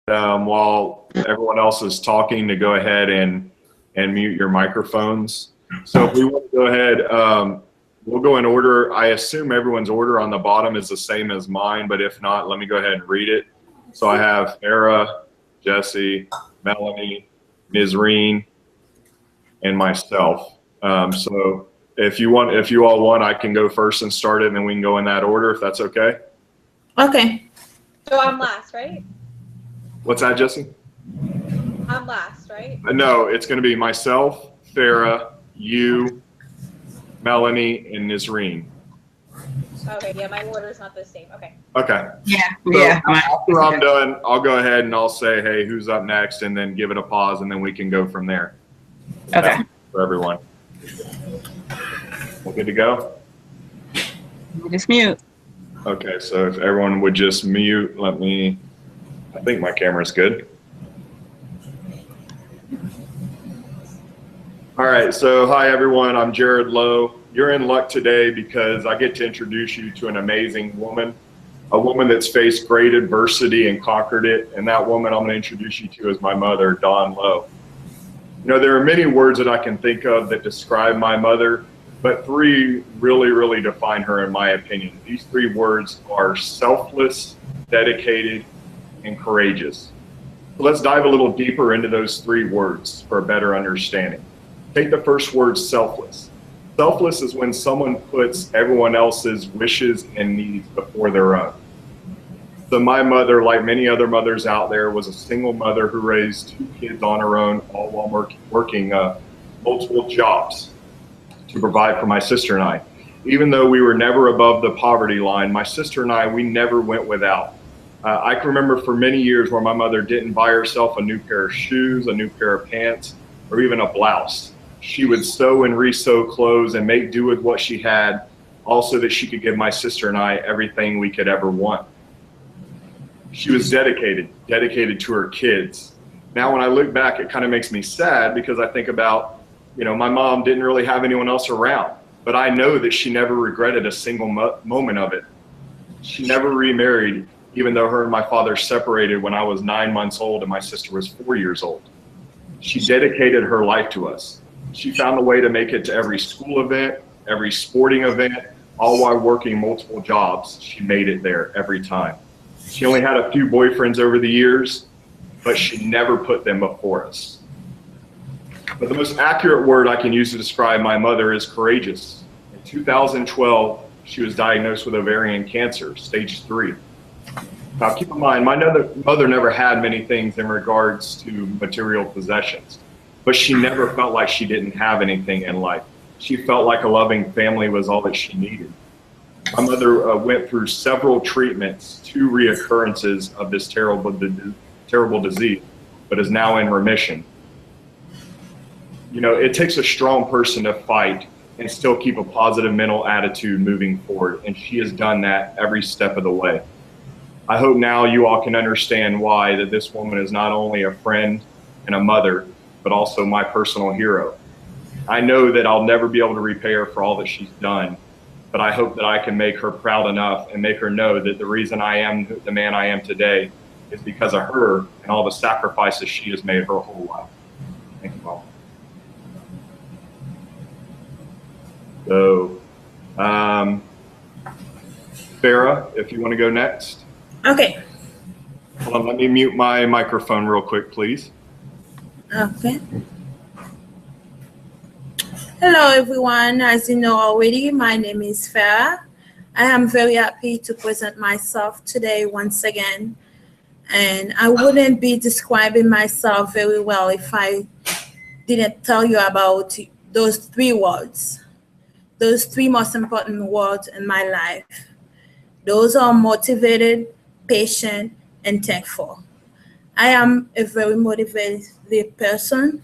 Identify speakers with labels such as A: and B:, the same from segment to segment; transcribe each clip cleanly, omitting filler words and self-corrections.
A: while everyone else is talking, to go ahead and mute your microphones. So if we want to go ahead, we'll go in order. I assume everyone's order on the bottom is the same as mine, but if not, let me go ahead and read it. So I have Farah, Jesse, Melanie, Nizreen, and myself. So if you all want, I can go first and start it, and then we can go in that order, if that's okay.
B: Okay.
C: So I'm last, right?
A: What's that, Jesse?
C: I'm last, right?
A: No, it's going to be myself, Farah, you, Melanie, and Nizreen.
C: Okay, yeah, my order is not the same. Okay.
A: Okay.
B: Yeah.
A: So
B: Yeah.
A: after I'm done, I'll go ahead and I'll say, hey, who's up next? And then give it a pause, and then we can go from there.
B: Okay.
A: For everyone. We're good to go?
B: Just mute.
A: Okay, so if everyone would just mute, I think my camera's good. All right, so hi everyone, I'm Jared Lowe. You're in luck today because I get to introduce you to an amazing woman, a woman that's faced great adversity and conquered it, and that woman I'm going to introduce you to is my mother, Dawn Lowe. You know, there are many words that I can think of that describe my mother, but three really define her in my opinion. These three words are selfless, dedicated, and courageous. So let's dive a little deeper into those three words for a better understanding. Take the first word, selfless. Selfless is when someone puts everyone else's wishes and needs before their own. So my mother, like many other mothers out there, was a single mother who raised 2 kids on her own, all while working multiple jobs to provide for my sister and I. Even though we were never above the poverty line, my sister and I, we never went without. I can remember for many years where my mother didn't buy herself a new pair of shoes, a new pair of pants, or even a blouse. She would sew and re-sew clothes and make do with what she had, also that she could give my sister and I everything we could ever want. She was dedicated to her kids. Now when I look back, it kind of makes me sad because I think about, you know, my mom didn't really have anyone else around, but I know that she never regretted a single moment of it. She never remarried, even though her and my father separated when I was 9 months old and my sister was 4 years old. She dedicated her life to us. She found a way to make it to every school event, every sporting event, all while working multiple jobs. She made it there every time. She only had a few boyfriends over the years, but she never put them before us. But the most accurate word I can use to describe my mother is courageous. In 2012, she was diagnosed with ovarian cancer, stage 3. Now keep in mind, my mother never had many things in regards to material possessions, but she never felt like she didn't have anything in life. She felt like a loving family was all that she needed. My mother went through several treatments, 2 reoccurrences of this terrible disease, but is now in remission. You know, it takes a strong person to fight and still keep a positive mental attitude moving forward, and she has done that every step of the way. I hope now you all can understand why that this woman is not only a friend and a mother, but also my personal hero. I know that I'll never be able to repay her for all that she's done, but I hope that I can make her proud enough and make her know that the reason I am the man I am today is because of her and all the sacrifices she has made her whole life. Thank you, Mom. So, Farah, if you want to go next.
B: Okay.
A: Hold on, let me mute my microphone real quick, please.
B: Okay. Hello, everyone. As you know already, my name is Farah. I am very happy to present myself today once again. And I wouldn't be describing myself very well if I didn't tell you about those 3 words, those 3 most important words in my life. Those are motivated, patient, and thankful. I am a very motivated person.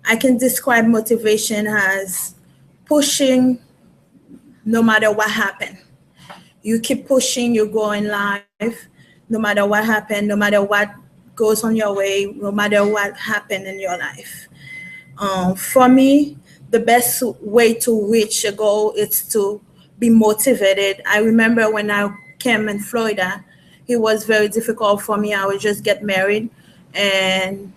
B: I can describe motivation as pushing no matter what happened. You keep pushing, you go in life, no matter what happened, no matter what goes on your way, no matter what happened in your life. For me, the best way to reach a goal is to be motivated. I remember when I came in Florida, it was very difficult for me. I was just get married, and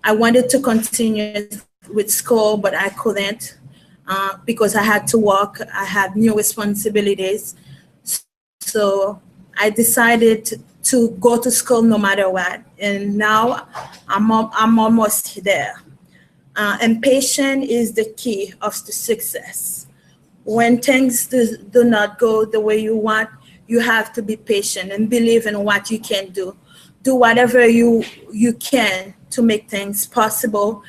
B: I wanted to continue with school, but I couldn't because I had to work. I had new responsibilities. So I decided to go to school no matter what. And now I'm almost there. And patience is the key of the success. When things do not go the way you want, you have to be patient and believe in what you can do. Do whatever you can to make things possible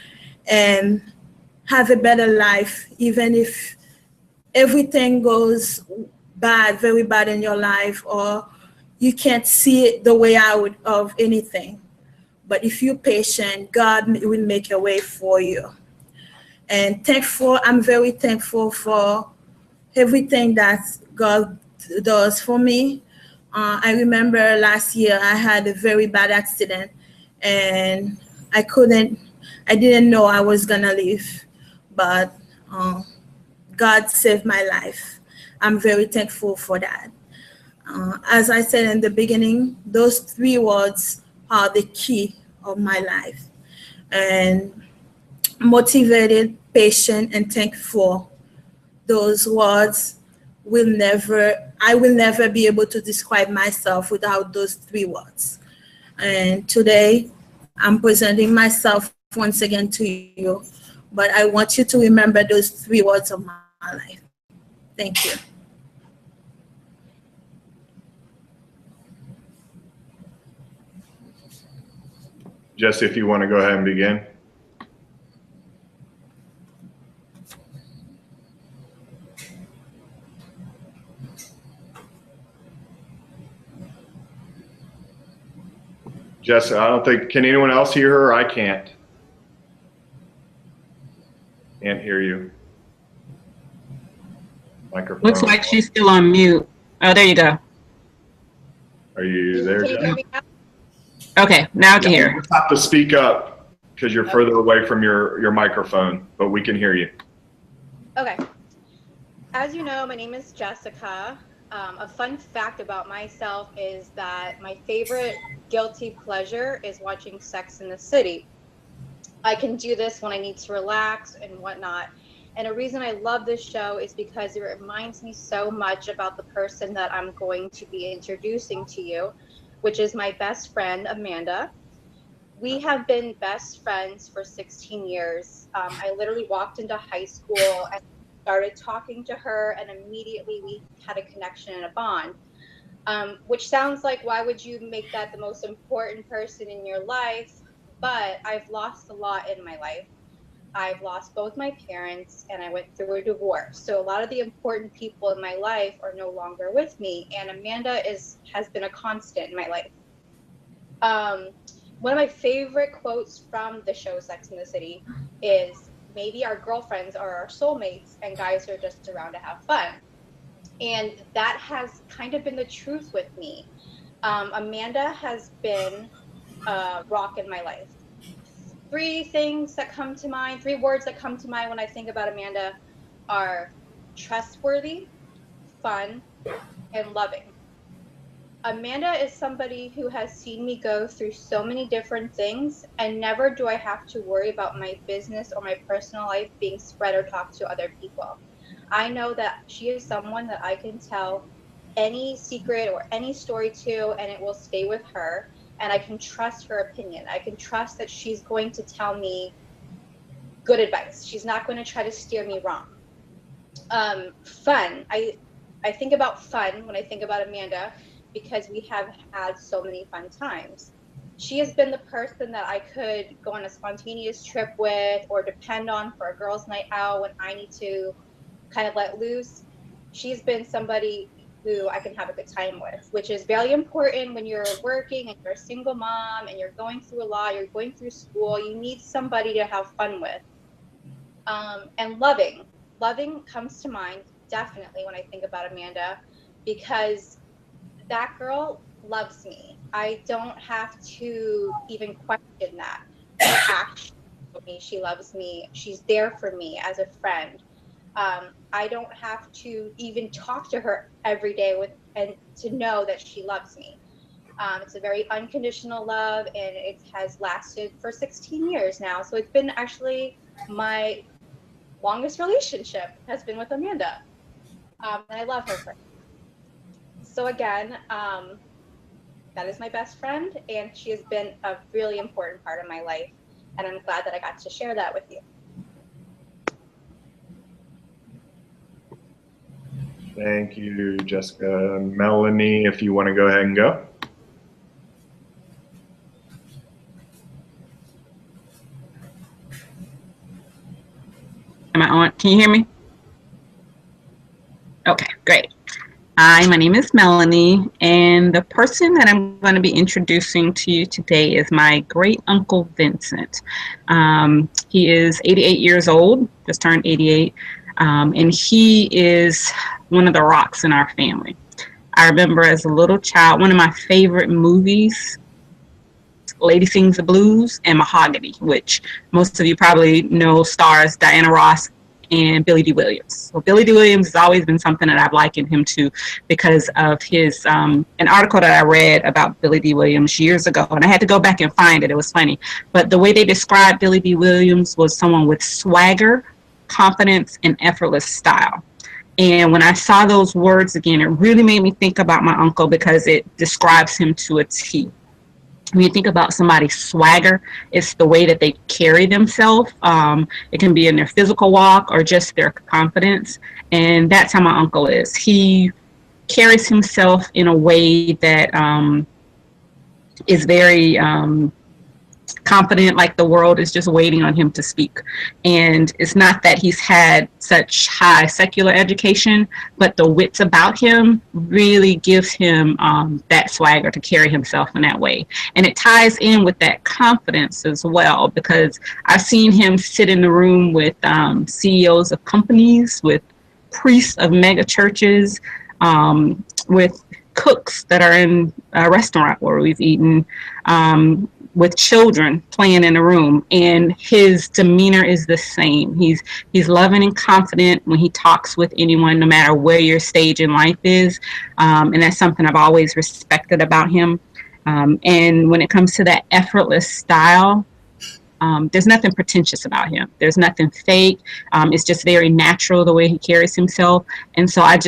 B: and have a better life, even if everything goes bad, very bad in your life, or you can't see it the way out of anything. But if you're patient, God will make a way for you. And I'm very thankful for everything that God does for me. I remember last year I had a very bad accident, and I didn't know I was gonna live, but God saved my life. I'm very thankful for that. As I said in the beginning, those 3 words are the key of my life. And motivated, patient, and thankful. Those words I will never be able to describe myself without those 3 words. And today, I'm presenting myself once again to you, but I want you to remember those 3 words of my life. Thank you.
A: Jesse, if you want to go ahead and begin. Jesse, I don't think, can anyone else hear her? I can't. Can't hear you. Microphone.
D: Looks like she's still on mute. Oh, there you go.
A: Are you there,
C: Can you hear me now?
D: Okay, now I can hear.
A: You have to speak up because you're further away from your microphone, but we can hear you.
C: Okay. As you know, my name is Jessica. A fun fact about myself is that my favorite guilty pleasure is watching Sex in the City. I can do this when I need to relax and whatnot. And a reason I love this show is because it reminds me so much about the person that I'm going to be introducing to you, which is my best friend, Amanda. We have been best friends for 16 years. I literally walked into high school and started talking to her, and immediately we had a connection and a bond. Which sounds like, why would you make that the most important person in your life? But I've lost a lot in my life. I've lost both my parents, and I went through a divorce. So a lot of the important people in my life are no longer with me, and Amanda has been a constant in my life. One of my favorite quotes from the show Sex and the City is, maybe our girlfriends are our soulmates and guys are just around to have fun. And that has kind of been the truth with me. Amanda has been a rock in my life. 3 things that come to mind, 3 words that come to mind when I think about Amanda are trustworthy, fun, and loving. Amanda is somebody who has seen me go through so many different things, and never do I have to worry about my business or my personal life being spread or talked to other people. I know that she is someone that I can tell any secret or any story to, and it will stay with her, and I can trust her opinion. I can trust that she's going to tell me good advice. She's not going to try to steer me wrong. Fun. I think about fun when I think about Amanda, because we have had so many fun times. She has been the person that I could go on a spontaneous trip with or depend on for a girls' night out when I need to kind of let loose. She's been somebody who I can have a good time with, which is very important when you're working and you're a single mom and you're going through a lot, you're going through school, you need somebody to have fun with. And loving comes to mind definitely when I think about Amanda, because that girl loves me. I don't have to even question that. She actually loves me. She loves me. She's there for me as a friend. I don't have to even talk to her every day and to know that she loves me. It's a very unconditional love, and it has lasted for 16 years now. So it's been actually my longest relationship has been with Amanda. And I love her for it. So again, that is my best friend, and she has been a really important part of my life. And I'm glad that I got to share that with you.
A: Thank you, Jessica. Melanie, if you want to go ahead and go.
D: Am I on? Can you hear me? Okay, great. Hi, my name is Melanie, and the person that I'm going to be introducing to you today is my great uncle Vincent. He is 88 years old, just turned 88, and he is one of the rocks in our family. I remember as a little child, one of my favorite movies, Lady Sings the Blues and Mahogany, which most of you probably know stars Diana Ross and Billy D. Williams. So Billy D. Williams has always been something that I've likened him to because of his, an article that I read about Billy D. Williams years ago, and I had to go back and find it. It was funny. But the way they described Billy D. Williams was someone with swagger, confidence, and effortless style. And when I saw those words again, it really made me think about my uncle because it describes him to a T. When you think about somebody's swagger, it's the way that they carry themselves. It can be in their physical walk or just their confidence. And that's how my uncle is. He carries himself in a way that is very confident, like the world is just waiting on him to speak. And it's not that he's had such high secular education, but the wits about him really gives him that swagger to carry himself in that way. And it ties in with that confidence as well, because I've seen him sit in the room with CEOs of companies, with priests of mega churches, with cooks that are in a restaurant where we've eaten, with children playing in a room, and his demeanor is the same. He's loving and confident when he talks with anyone, no matter where your stage in life is, and that's something I've always respected about him. And when it comes to that effortless style, there's nothing pretentious about him. There's nothing fake. It's just very natural the way he carries himself. And so I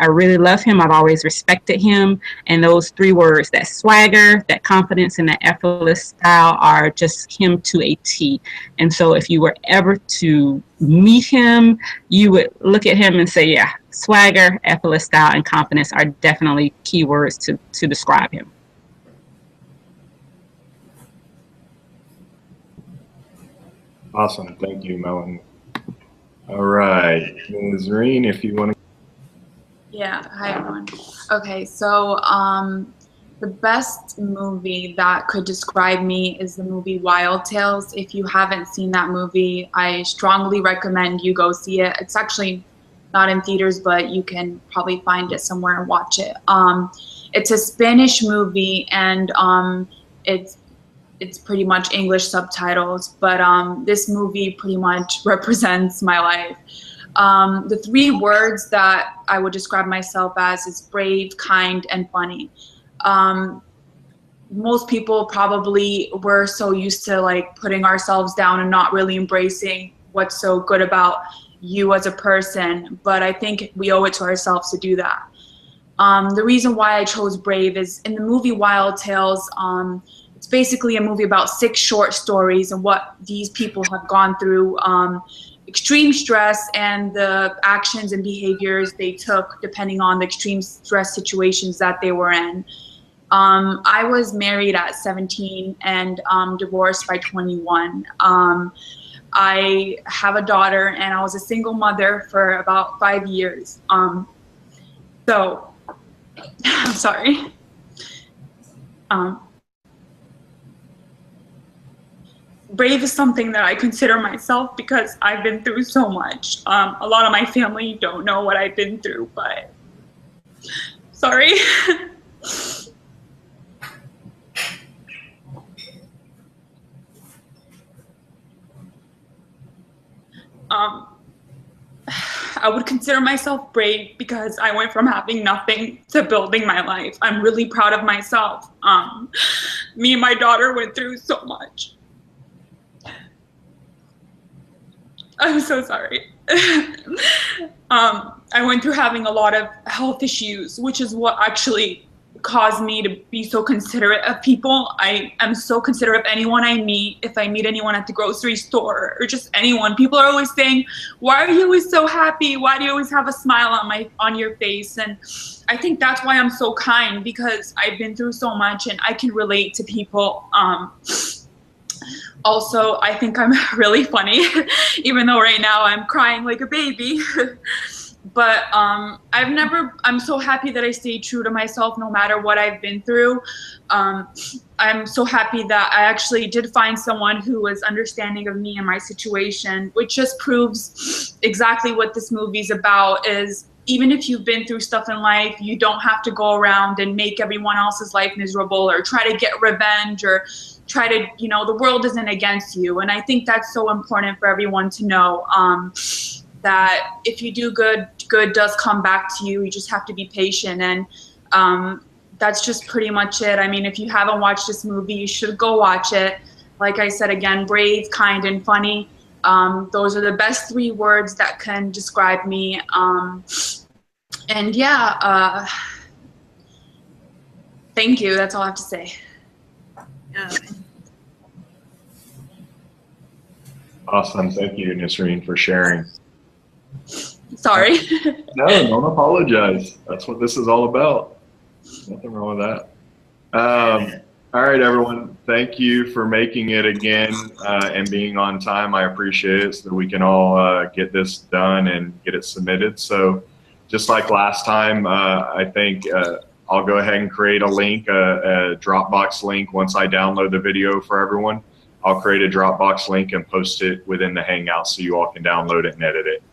D: really love him. I've always respected him. And those three words, that swagger, that confidence, and that effortless style are just him to a T. And so if you were ever to meet him, you would look at him and say, yeah, swagger, effortless style, and confidence are definitely key words to describe him.
A: Awesome. Thank you, Melanie. All right. Ms. Reen, if you want to.
E: Yeah. Hi, everyone. Okay. So the best movie that could describe me is the movie Wild Tales. If you haven't seen that movie, I strongly recommend you go see it. It's actually not in theaters, but you can probably find it somewhere and watch it. It's a Spanish movie, and it's pretty much English subtitles, but this movie pretty much represents my life. The three words that I would describe myself as is brave, kind, and funny. Most people probably were so used to like putting ourselves down and not really embracing what's so good about you as a person, but I think we owe it to ourselves to do that. The reason why I chose brave is in the movie Wild Tales, it's basically a movie about 6 short stories and what these people have gone through, extreme stress and the actions and behaviors they took depending on the extreme stress situations that they were in. I was married at 17 and divorced by 21. I have a daughter, and I was a single mother for about 5 years. I'm sorry. Brave is something that I consider myself because I've been through so much. A lot of my family don't know what I've been through, but sorry. I would consider myself brave because I went from having nothing to building my life. I'm really proud of myself. Me and my daughter went through so much. I'm so sorry. I went through having a lot of health issues, which is what actually caused me to be so considerate of people. I am so considerate of anyone I meet. If I meet anyone at the grocery store or just anyone, people are always saying, "Why are you always so happy? Why do you always have a smile on your face?" And I think that's why I'm so kind, because I've been through so much and I can relate to people. Also, I think I'm really funny, even though right now I'm crying like a baby. But I'm so happy that I stayed true to myself no matter what I've been through. I'm so happy that I actually did find someone who was understanding of me and my situation, which just proves exactly what this movie's about, is even if you've been through stuff in life, you don't have to go around and make everyone else's life miserable or try to get revenge or try to, the world isn't against you. And I think that's so important for everyone to know, that if you do good, good does come back to you. You just have to be patient. And that's just pretty much it. I mean, if you haven't watched this movie, you should go watch it. Like I said, again, brave, kind, and funny. Those are the best 3 words that can describe me. And yeah, thank you. That's all I have to say.
A: Awesome. Thank you, Nisreen, for sharing.
E: Sorry.
A: No, don't apologize. That's what this is all about. Nothing wrong with that. All right, everyone. Thank you for making it again and being on time. I appreciate it, so that we can all get this done and get it submitted. So just like last time, I think I'll go ahead and create a link, a Dropbox link. Once I download the video for everyone, I'll create a Dropbox link and post it within the Hangout so you all can download it and edit it.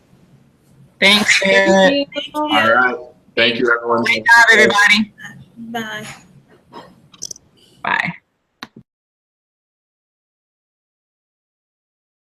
D: Thanks, Jared.
A: All right. Thank you, everyone.
D: Great job, everybody.
B: Bye.